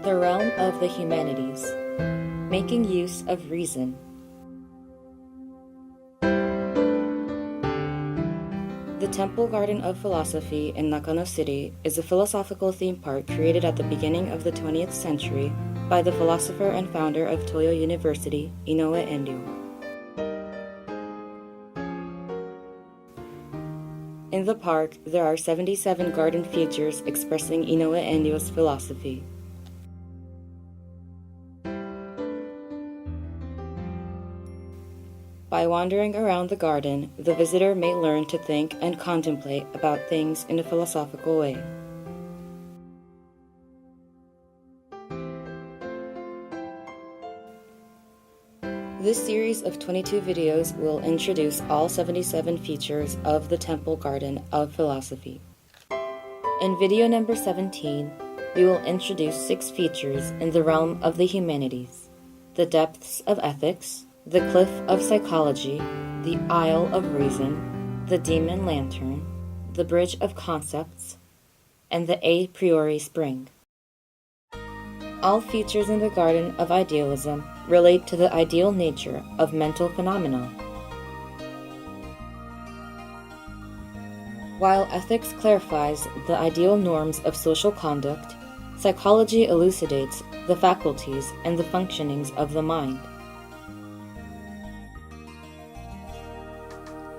The realm of the humanities, making use of reason. The Temple Garden of Philosophy in Nakano City is a philosophical theme park created at the beginning of the 20th century by the philosopher and founder of Toyo University, Inoue Enryo. In the park, there are 77 garden features expressing Inoue Enryo's philosophy. By wandering around the garden, the visitor may learn to think and contemplate about things in a philosophical way. This series of 22 videos will introduce all 77 features of the Temple Garden of Philosophy. In video number 17, we will introduce 6 features in the realm of the humanities: the depths of ethics, the cliff of psychology, the Isle of Reason, the Demon Lantern, the Bridge of Concepts, and the a priori spring. All features in the Garden of Idealism relate to the ideal nature of mental phenomena. While ethics clarifies the ideal norms of social conduct, psychology elucidates the faculties and the functionings of the mind.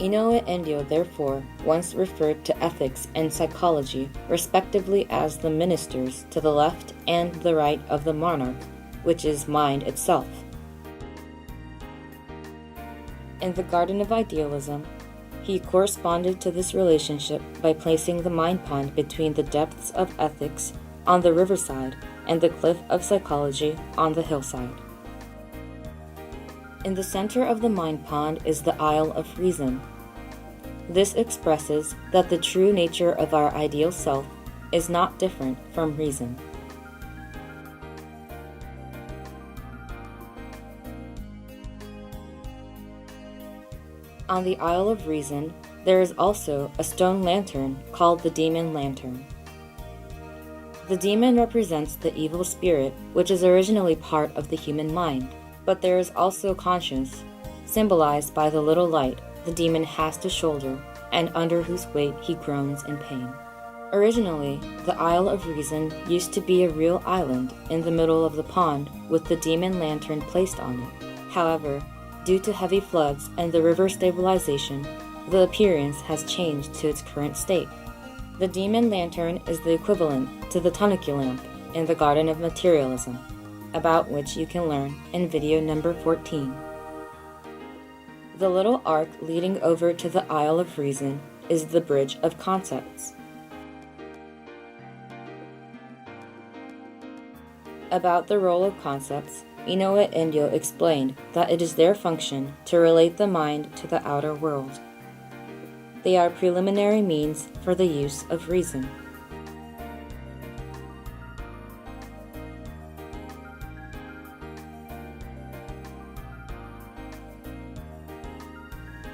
Inoue Enryo, therefore, once referred to ethics and psychology respectively as the ministers to the left and the right of the monarch, which is mind itself. In the Garden of Idealism, he corresponded to this relationship by placing the mind pond between the depths of ethics on the riverside and the cliff of psychology on the hillside. In the center of the mind pond is the Isle of Reason. This expresses that the true nature of our ideal self is not different from reason. On the Isle of Reason, there is also a stone lantern called the Demon Lantern. The demon represents the evil spirit which is originally part of the human mind. But there is also conscience, symbolized by the little light the demon has to shoulder and under whose weight he groans in pain. Originally, the Isle of Reason used to be a real island in the middle of the pond with the demon lantern placed on it. However, due to heavy floods and the river stabilization, the appearance has changed to its current state. The demon lantern is the equivalent to the tanuki lamp in the Garden of Materialism, about which you can learn in video number 14. The little arc leading over to the Isle of Reason is the Bridge of Concepts. About the role of concepts, Inoue Enryo explained that it is their function to relate the mind to the outer world. They are preliminary means for the use of reason.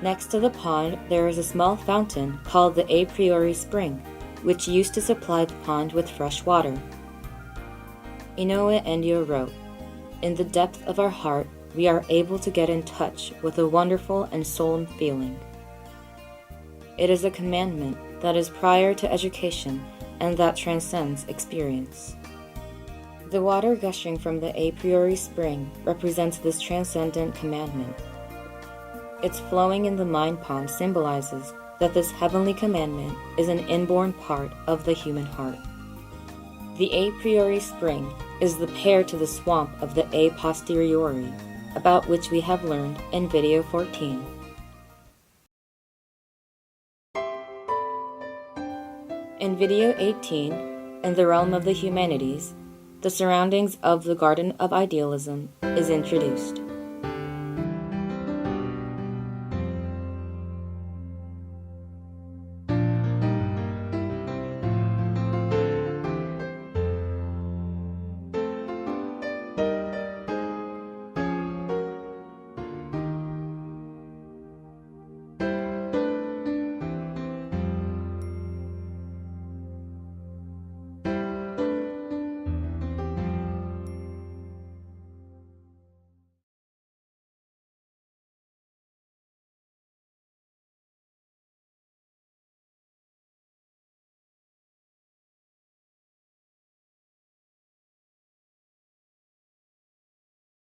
Next to the pond, there is a small fountain called the a priori spring, which used to supply the pond with fresh water. Inoue Enryo wrote, "In the depth of our heart, we are able to get in touch with a wonderful and solemn feeling. It is a commandment that is prior to education and that transcends experience." The water gushing from the a priori spring represents this transcendent commandment. Its flowing in the mind pond symbolizes that this heavenly commandment is an inborn part of the human heart. The a priori spring is the pair to the swamp of the a posteriori, about which we have learned in video 14. In video 18, in the realm of the humanities, the surroundings of the Garden of Idealism is introduced.